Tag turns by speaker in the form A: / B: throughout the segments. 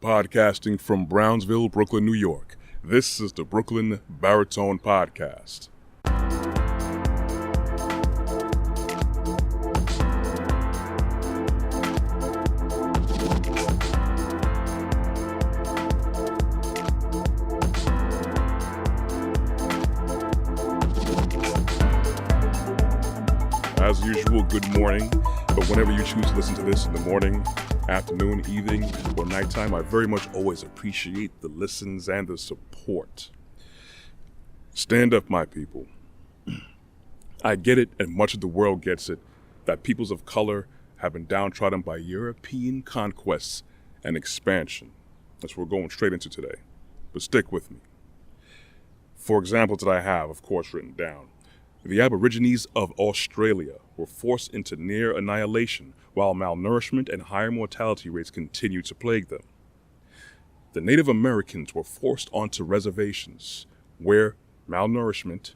A: Podcasting from Brownsville, Brooklyn, New York. This is the Brooklyn Baritone Podcast. As usual, good morning, but whenever you choose to listen to this in the morning, afternoon, evening, or nighttime, I very much always appreciate the listens and the support. Stand up, my people. I get it, and much of the world gets it, that peoples of color have been downtrodden by European conquests and expansion. That's what we're going straight into today. But stick with me. For examples that I have, of course, written down. The Aborigines of Australia were forced into near annihilation while malnourishment and higher mortality rates continued to plague them. The Native Americans were forced onto reservations where malnourishment,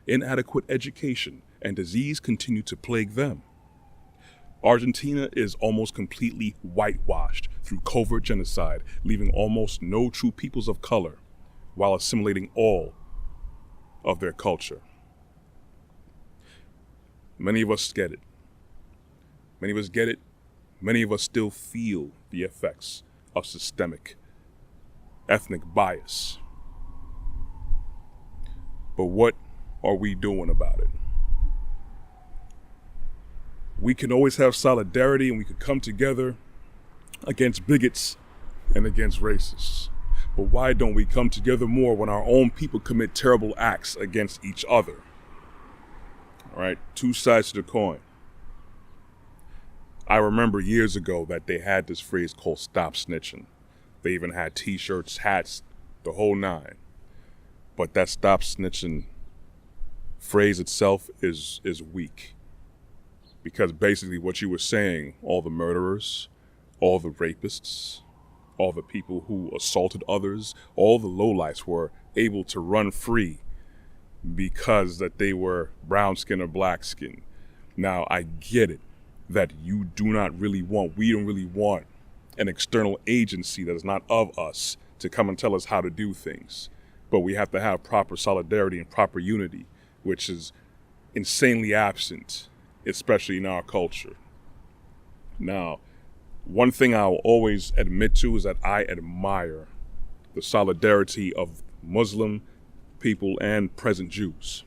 A: inadequate education, and disease continued to plague them. Argentina is almost completely whitewashed through covert genocide, leaving almost no true peoples of color while assimilating all of their culture. Many of us get it. Many of us get it. Many of us still feel the effects of systemic ethnic bias. But what are we doing about it? We can always have solidarity and we could come together against bigots and against racists. But why don't we come together more when our own people commit terrible acts against each other? All right, two sides to the coin. I remember years ago that they had this phrase called stop snitching. They even had t-shirts, hats, the whole nine. But that stop snitching phrase itself is weak. Because basically what you were saying, all the murderers, all the rapists, all the people who assaulted others, all the lowlifes were able to run free because that they were brown skin or black skin. Now, I get it that we don't really want an external agency that is not of us to come and tell us how to do things. But we have to have proper solidarity and proper unity, which is insanely absent, especially in our culture. Now, one thing I'll always admit to is that I admire the solidarity of Muslim people and present Jews.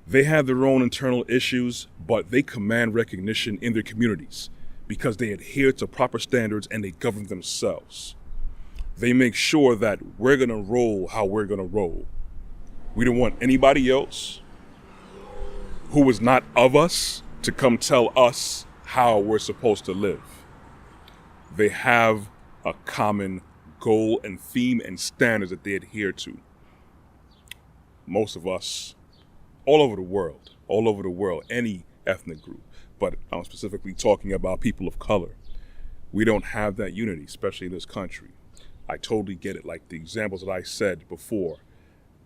A: They have their own internal issues, but they command recognition in their communities because they adhere to proper standards and they govern themselves. They make sure that we're gonna roll how we're gonna roll. We don't want anybody else who is not of us to come tell us how we're supposed to live. They have a common goal and theme and standards that they adhere to. Most of us, all over the world, any ethnic group, but I'm specifically talking about people of color. We don't have that unity, especially in this country. I totally get it. Like the examples that I said before,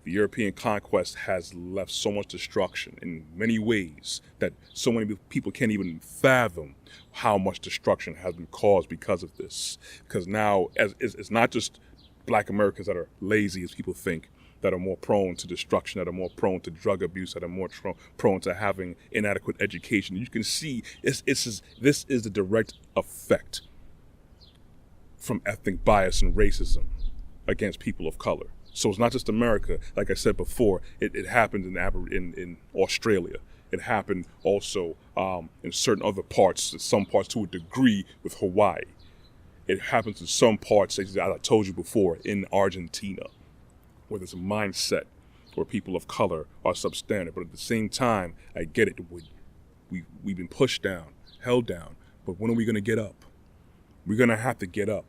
A: the European conquest has left so much destruction in many ways that so many people can't even fathom how much destruction has been caused because of this. Because now, it's not just Black Americans that are lazy, as people think, that are more prone to destruction, that are more prone to drug abuse, that are more prone to having inadequate education. You can see this is the direct effect from ethnic bias and racism against people of color. So it's not just America. Like I said before, it happened in Australia. It happened also in certain other parts, some parts to a degree with Hawaii. It happens in some parts, as I told you before, in Argentina, where there's a mindset where people of color are substandard. But at the same time, I get it. We've been pushed down, held down. But when are we going to get up? We're going to have to get up.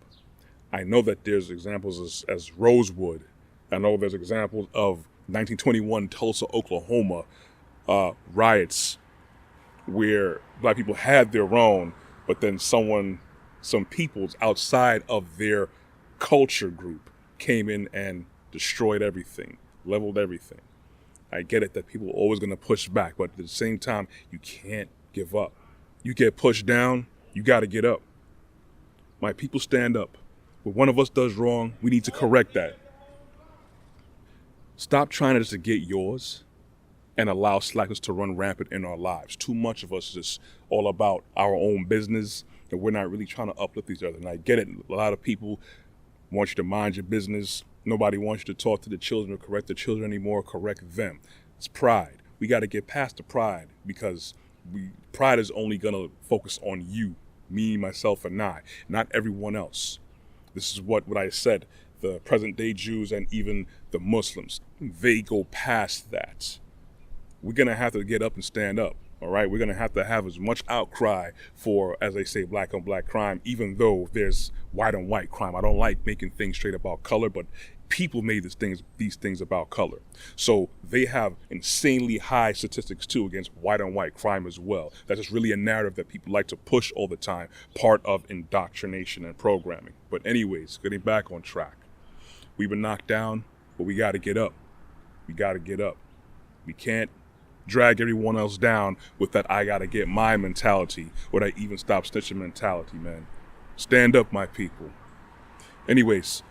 A: I know that there's examples as Rosewood. I know there's examples of 1921 Tulsa, Oklahoma riots where Black people had their own, but then some peoples outside of their culture group came in and destroyed everything, leveled everything. I get it that people are always going to push back, but at the same time, you can't give up. You get pushed down, you got to get up. My people, stand up. when one of us does wrong, we need to correct that. Stop trying to just get yours and allow slackness to run rampant in our lives. Too much of us is just all about our own business, and we're not really trying to uplift each other. And I get it. A lot of people want you to mind your business. Nobody wants you to talk to the children or correct the children anymore, correct them. It's pride. We got to get past the pride, because pride is only going to focus on you, me, myself, and I, not everyone else. This is what I said. The present day Jews and even the Muslims, they go past that. We're going to have to get up and stand up. All right, we're going to have as much outcry for, as they say, black on black crime, even though there's white on white crime. I don't like making things straight about color, but people made these things about color. So they have insanely high statistics too against white on white crime as well. That's just really a narrative that people like to push all the time, part of indoctrination and programming. But anyways, getting back on track. We've been knocked down, but we got to get up. We got to get up. We can't drag everyone else down with that I gotta get my mentality, or that even stop snitching mentality, man. Stand up, my people. Anyways,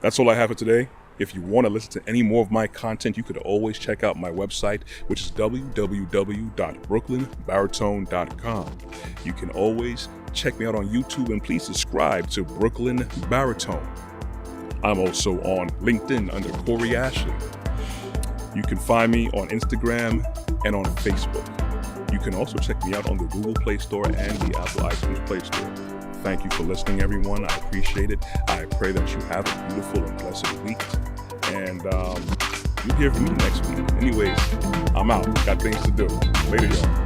A: that's all I have for today. If you want to listen to any more of my content, you could always check out my website, which is www.brooklynbaritone.com. You can always check me out on YouTube, and please subscribe to Brooklyn Baritone. I'm also on LinkedIn under Corey Ashley. You can find me on Instagram and on Facebook. You can also check me out on the Google Play Store and the Apple iTunes Play Store. Thank you for listening, everyone. I appreciate it. I pray that you have a beautiful and blessed week. And you'll hear from me next week. Anyways, I'm out. Got things to do. Later, y'all.